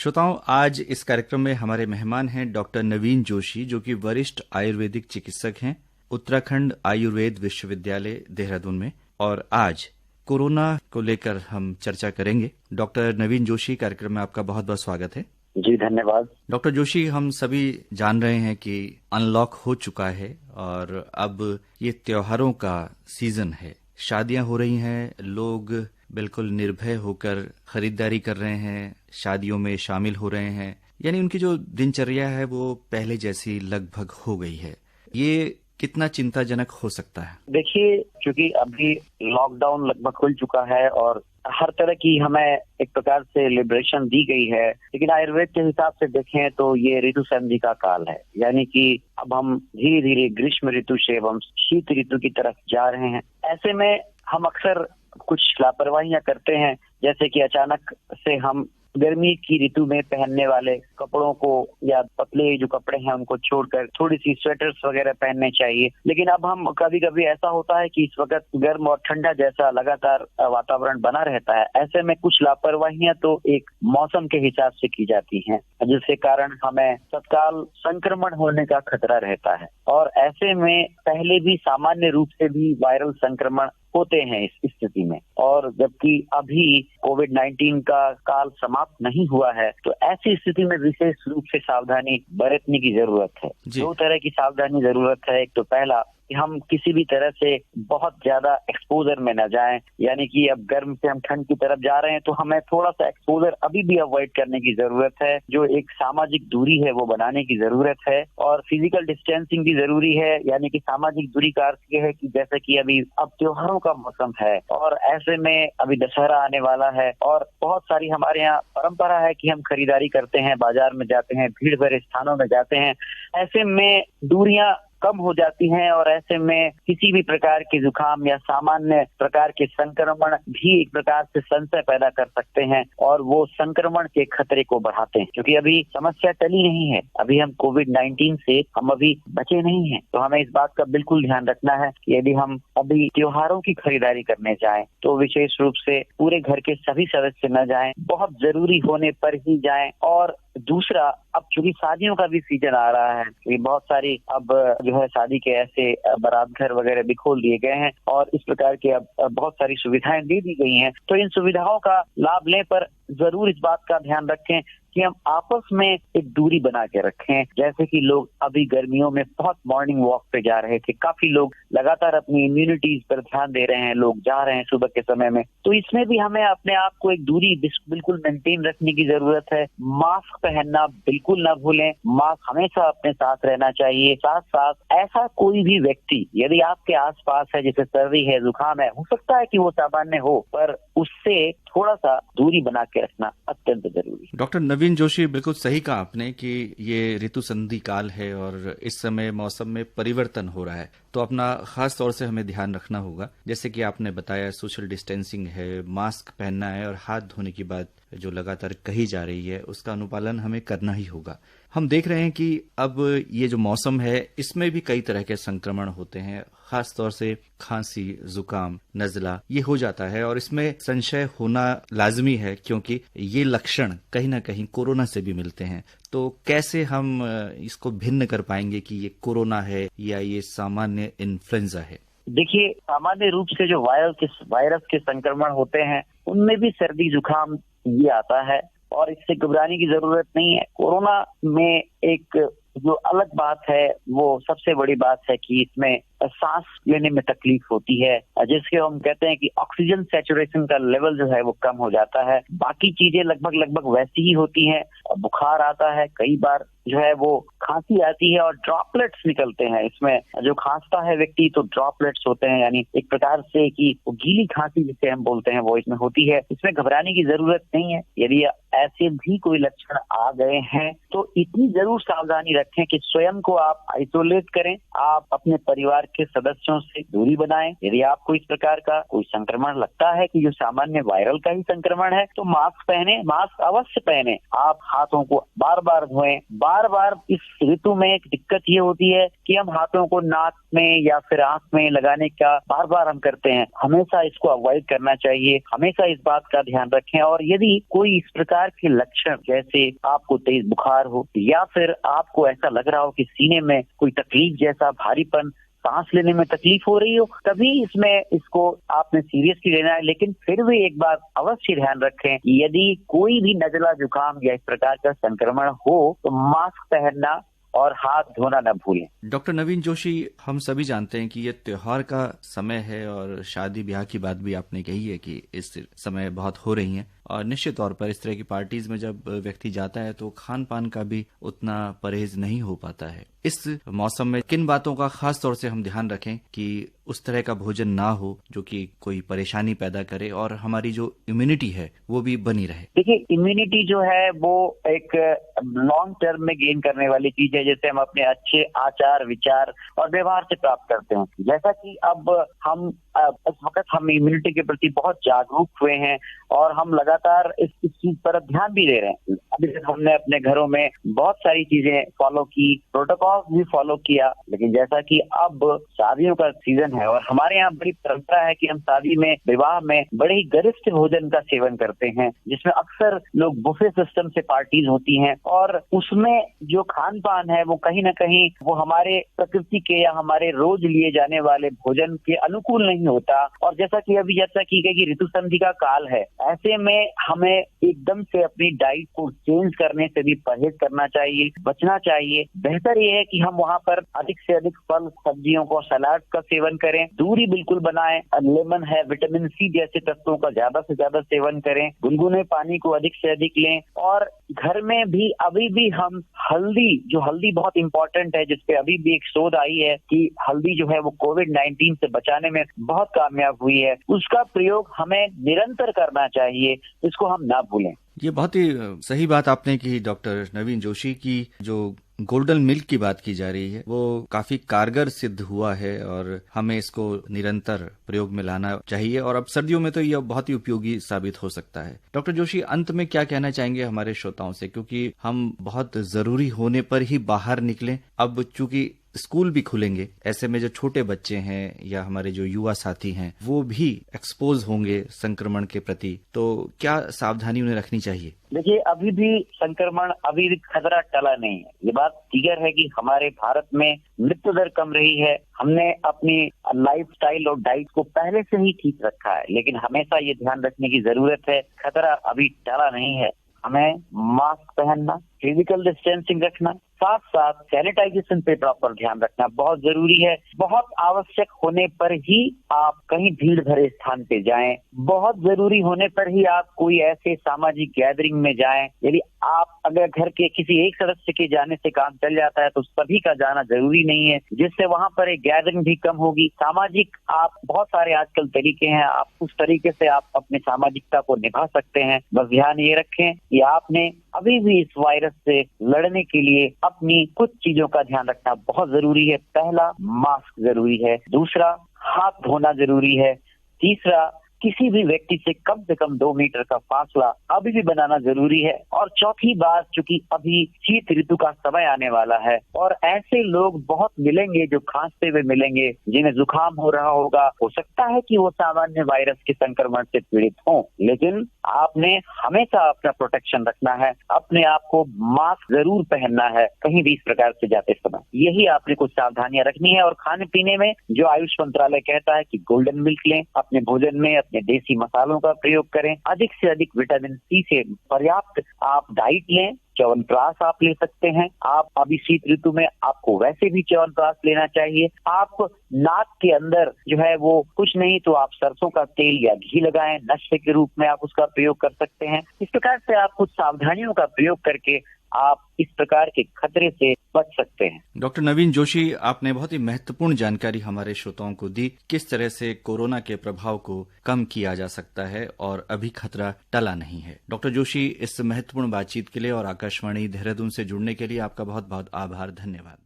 श्रोताओं, आज इस कार्यक्रम में हमारे मेहमान हैं डॉक्टर नवीन जोशी, जो कि वरिष्ठ आयुर्वेदिक चिकित्सक हैं उत्तराखंड आयुर्वेद विश्वविद्यालय देहरादून में। और आज कोरोना को लेकर हम चर्चा करेंगे। डॉक्टर नवीन जोशी, कार्यक्रम में आपका बहुत बहुत स्वागत है। जी धन्यवाद। डॉक्टर जोशी, हम सभी जान रहे हैं कि अनलॉक हो चुका है और अब ये त्योहारों का सीजन है, शादियां हो रही हैं, लोग बिल्कुल निर्भय होकर खरीदारी कर रहे हैं, शादियों में शामिल हो रहे हैं, यानी उनकी जो दिनचर्या है वो पहले जैसी लगभग हो गई है। ये कितना चिंताजनक हो सकता है? देखिए, क्योंकि अभी लॉकडाउन लगभग खुल चुका है और हर तरह की हमें एक प्रकार से लिबरेशन दी गई है, लेकिन आयुर्वेद के हिसाब से देखें तो ये ऋतु संधि का काल है, यानी कि अब हम धीरे धीरे ग्रीष्म ऋतु से हम शीत ऋतु की तरफ जा रहे हैं। ऐसे में हम अक्सर कुछ लापरवाहियां करते हैं, जैसे कि अचानक से हम गर्मी की ऋतु में पहनने वाले कपड़ों को या पतले जो कपड़े हैं उनको छोड़कर थोड़ी सी स्वेटर्स वगैरह पहनने चाहिए। लेकिन अब हम कभी कभी ऐसा होता है कि इस वक्त गर्म और ठंडा जैसा लगातार वातावरण बना रहता है। ऐसे में कुछ लापरवाहियां तो एक मौसम के हिसाब से की जाती हैं, जिसके कारण हमें तत्काल संक्रमण होने का खतरा रहता है। और ऐसे में पहले भी सामान्य रूप से भी वायरल संक्रमण होते हैं इस स्थिति में, और जबकि अभी कोविड-19 का काल समाप्त नहीं हुआ है, तो ऐसी स्थिति में विशेष रूप से सावधानी बरतने की जरूरत है। दो तरह की सावधानी जरूरत है। एक तो पहला कि हम किसी भी तरह से बहुत ज्यादा एक्सपोजर में न जाएं, यानी कि अब गर्म से हम ठंड की तरफ जा रहे हैं तो हमें थोड़ा सा एक्सपोजर अभी भी अवॉइड करने की जरूरत है। जो एक सामाजिक दूरी है वो बनाने की जरूरत है, और फिजिकल डिस्टेंसिंग भी जरूरी है। यानी कि सामाजिक दूरी का अर्थ ये है कि जैसे कि अभी अब त्योहारों का मौसम है और ऐसे में अभी दशहरा आने वाला है और बहुत सारी हमारे यहाँ परंपरा है कि हम खरीदारी करते हैं, बाजार में जाते हैं, भीड़ भरे स्थानों में जाते हैं। ऐसे में दूरियां कम हो जाती हैं और ऐसे में किसी भी प्रकार के जुकाम या सामान्य प्रकार के संक्रमण भी एक प्रकार से संशय पैदा कर सकते हैं और वो संक्रमण के खतरे को बढ़ाते हैं। क्योंकि अभी समस्या टली नहीं है, अभी हम कोविड-19 से हम अभी बचे नहीं हैं, तो हमें इस बात का बिल्कुल ध्यान रखना है कि यदि हम अभी त्योहारों की खरीदारी करने जाएं तो विशेष रूप से पूरे घर के सभी सदस्य न जाएं, बहुत जरूरी होने पर ही जाएं। और दूसरा, अब चूंकि शादियों का भी सीजन आ रहा है, तो बहुत सारी अब जो है शादी के ऐसे बारात घर वगैरह भी खोल दिए गए हैं और इस प्रकार के अब बहुत सारी सुविधाएं दे दी गई हैं। तो इन सुविधाओं का लाभ लें, पर जरूर इस बात का ध्यान रखें कि हम आपस में एक दूरी बना के रखें। जैसे कि लोग अभी गर्मियों में बहुत मॉर्निंग वॉक पे जा रहे थे, काफी लोग लगातार अपनी इम्यूनिटीज पर ध्यान दे रहे हैं, लोग जा रहे हैं सुबह के समय में, तो इसमें भी हमें अपने आप को एक दूरी बिल्कुल मेंटेन रखने की जरूरत है। मास्क पहनना बिल्कुल न भूलें, मास्क हमेशा अपने साथ रहना चाहिए। साथ साथ ऐसा कोई भी व्यक्ति यदि आपके आसपास है जिसे सर्दी है, जुकाम है, हो सकता है कि वो सामान्य हो, पर उससे थोड़ा सा दूरी बना के रखना अत्यंत जरूरी है। डॉक्टर नवीन जोशी, बिल्कुल सही कहा आपने कि ये ऋतु संधि काल है और इस समय मौसम में परिवर्तन हो रहा है, तो अपना खास तौर से हमें ध्यान रखना होगा। जैसे कि आपने बताया, सोशल डिस्टेंसिंग है, मास्क पहनना है और हाथ धोने की बात जो लगातार कही जा रही है उसका अनुपालन हमें करना ही होगा। हम देख रहे हैं कि अब ये जो मौसम है इसमें भी कई तरह के संक्रमण होते हैं, खास तौर से खांसी, जुकाम, नजला ये हो जाता है और इसमें संशय होना लाजमी है क्योंकि ये लक्षण कहीं ना कहीं कोरोना से भी मिलते हैं। तो कैसे हम इसको भिन्न कर पाएंगे कि ये कोरोना है या ये सामान्य इन्फ्लुएंजा है? देखिए, सामान्य रूप से जो वायरस के संक्रमण होते हैं उनमें भी सर्दी जुकाम ये आता है और इससे घबराने की जरूरत नहीं है। कोरोना में एक जो अलग बात है, वो सबसे बड़ी बात है कि इसमें सांस लेने में तकलीफ होती है, जिसके हम कहते हैं कि ऑक्सीजन सैचुरेशन का लेवल जो है वो कम हो जाता है। बाकी चीजें लगभग वैसी ही होती हैं। बुखार आता है, कई बार जो है वो खांसी आती है और ड्रॉपलेट्स निकलते हैं। इसमें जो खांसता है व्यक्ति तो ड्रॉपलेट्स होते हैं, यानी एक प्रकार से कि वो गीली खांसी जिसे हम बोलते हैं वो इसमें होती है। इसमें घबराने की जरूरत नहीं है। यदि ऐसे भी कोई लक्षण आ गए हैं तो इतनी जरूर सावधानी रखें कि स्वयं को आप आइसोलेट करें, आप अपने परिवार के सदस्यों से दूरी बनाएं। यदि आपको इस प्रकार का कोई संक्रमण लगता है कि जो सामान्य वायरल का ही संक्रमण है तो मास्क पहने, मास्क अवश्य पहने। आप हाथों को बार बार धोएं, बार बार इस ऋतु में एक दिक्कत ये होती है कि हम हाथों को नाक में या फिर आंख में लगाने का बार बार हम करते हैं। हमेशा इसको अवॉइड करना चाहिए, हमेशा इस बात का ध्यान रखें। और यदि कोई इस प्रकार के लक्षण, जैसे आपको तेज बुखार हो या फिर आपको ऐसा लग रहा हो कि सीने में कोई तकलीफ जैसा भारीपन, सांस लेने में तकलीफ हो रही हो, तभी इसको आपने सीरियसली लेना है। लेकिन फिर भी एक बात अवश्य ध्यान रखें कि यदि कोई भी नजला जुकाम या इस प्रकार का संक्रमण हो तो मास्क पहनना और हाथ धोना न भूलें। डॉक्टर नवीन जोशी, हम सभी जानते हैं कि ये त्योहार का समय है और शादी ब्याह की बात भी आपने कही है कि इस समय बहुत हो रही हैं, और निश्चित तौर पर इस तरह की पार्टीज में जब व्यक्ति जाता है तो खान पान का भी उतना परहेज नहीं हो पाता है। इस मौसम में किन बातों का खास तौर से हम ध्यान रखें कि उस तरह का भोजन ना हो जो कि कोई परेशानी पैदा करे और हमारी जो इम्यूनिटी है वो भी बनी रहे? देखिए, इम्यूनिटी जो है वो एक लॉन्ग टर्म में गेन करने वाली चीज है, जैसे हम अपने अच्छे आचार विचार और व्यवहार से प्राप्त करते हैं। जैसा कि अब हम इस वक्त हम इम्यूनिटी के प्रति बहुत जागरूक हुए हैं और हम लगातार इस चीज पर ध्यान भी दे रहे हैं। अभी तक हमने अपने घरों में बहुत सारी चीजें फॉलो की, प्रोटोकॉल भी फॉलो किया, लेकिन जैसा कि अब शादियों का सीजन है और हमारे यहाँ बड़ी परंपरा है कि हम शादी में, विवाह में बड़े ही गरिष्ठ भोजन का सेवन करते हैं, जिसमें अक्सर लोग बुफे सिस्टम से पार्टीज होती हैं और उसमें जो खान पान है वो कहीं ना कहीं वो हमारे प्रकृति के या हमारे रोज लिए जाने वाले भोजन के अनुकूल नहीं होता। और जैसा कि अभी चर्चा की गई कि ऋतु संधि का काल है, ऐसे में हमें एकदम से अपनी डाइट को चेंज करने से भी परहेज करना चाहिए, बचना चाहिए। बेहतर ये है कि हम वहाँ पर अधिक से अधिक फल सब्जियों को, सलाद का सेवन करें, दूरी बिल्कुल बनाएं, लेमन है, विटामिन सी जैसे तत्वों का ज्यादा से ज्यादा सेवन करें, गुनगुने पानी को अधिक से अधिक लें। और घर में भी अभी भी हम हल्दी बहुत इंपॉर्टेंट है, जिसपे अभी भी एक शोध आई है कि हल्दी जो है वो कोविड-19 से बचाने में बहुत कामयाब हुई है, उसका प्रयोग हमें निरंतर करना चाहिए, इसको हम ना भूलें। ये बहुत ही सही बात आपने की डॉक्टर नवीन जोशी की। जो गोल्डन मिल्क की बात की जा रही है वो काफी कारगर सिद्ध हुआ है और हमें इसको निरंतर प्रयोग में लाना चाहिए, और अब सर्दियों में तो यह बहुत ही उपयोगी साबित हो सकता है। डॉक्टर जोशी, अंत में क्या कहना चाहेंगे हमारे श्रोताओं से, क्योंकि हम बहुत जरूरी होने पर ही बाहर निकलें। अब चूंकि स्कूल भी खुलेंगे, ऐसे में जो छोटे बच्चे हैं या हमारे जो युवा साथी हैं वो भी एक्सपोज होंगे संक्रमण के प्रति, तो क्या सावधानी उन्हें रखनी चाहिए? देखिए, अभी भी संक्रमण, अभी भी खतरा टला नहीं है। ये बात क्लियर है कि हमारे भारत में मृत्यु दर कम रही है, हमने अपनी लाइफस्टाइल और डाइट को पहले से ही ठीक रखा है, लेकिन हमेशा ये ध्यान रखने की जरूरत है, खतरा अभी टला नहीं है। हमें मास्क पहनना, फिजिकल डिस्टेंसिंग रखना, साथ साथ सैनिटाइजेशन पे प्रॉपर ध्यान रखना बहुत जरूरी है। बहुत आवश्यक होने पर ही आप कहीं भीड़ भरे स्थान पे जाएं, बहुत जरूरी होने पर ही आप कोई ऐसे सामाजिक गैदरिंग में जाएं। यदि आप अगर घर के किसी एक सदस्य के जाने से काम चल जाता है तो सभी का जाना जरूरी नहीं है, जिससे वहां पर एक गैदरिंग भी कम होगी। सामाजिक आप बहुत सारे आजकल तरीके हैं, आप उस तरीके से आप अपनी सामाजिकता को निभा सकते हैं। बस ध्यान ये रखें कि आपने अभी भी इस वायरस से लड़ने के लिए अपनी कुछ चीजों का ध्यान रखना बहुत जरूरी है। पहला, मास्क जरूरी है। दूसरा, हाथ धोना जरूरी है। तीसरा, किसी भी व्यक्ति से कम 2 मीटर का फासला अभी भी बनाना जरूरी है। और चौथी बात, चूंकि अभी शीत ऋतु का समय आने वाला है और ऐसे लोग बहुत मिलेंगे जो खांसते हुए मिलेंगे, जिन्हें जुकाम हो रहा होगा, हो सकता है कि वो सामान्य वायरस के संक्रमण से पीड़ित हों, लेकिन आपने हमेशा अपना प्रोटेक्शन रखना है, अपने आप को मास्क जरूर पहनना है कहीं भी इस प्रकार से जाते समय। यही आपने कुछ सावधानियां रखनी है। और खाने पीने में जो आयुष मंत्रालय कहता है कि गोल्डन मिल्क लें, अपने भोजन में अपने देसी मसालों का प्रयोग करें, अधिक से अधिक विटामिन सी से पर्याप्त आप डाइट लें। च्यवनप्राश आप ले सकते हैं। आप अभी शीत ऋतु में आपको वैसे भी च्यवनप्राश लेना चाहिए। आप नाक के अंदर जो है वो कुछ नहीं तो आप सरसों का तेल या घी लगाएं, नशे के रूप में आप उसका प्रयोग कर सकते हैं। इस प्रकार से आप कुछ सावधानियों का प्रयोग करके आप इस प्रकार के खतरे से बच सकते हैं। डॉक्टर नवीन जोशी, आपने बहुत ही महत्वपूर्ण जानकारी हमारे श्रोताओं को दी, किस तरह से कोरोना के प्रभाव को कम किया जा सकता है और अभी खतरा टला नहीं है। डॉक्टर जोशी, इस महत्वपूर्ण बातचीत के लिए और आकाशवाणी देहरादून से जुड़ने के लिए आपका बहुत बहुत आभार, धन्यवाद।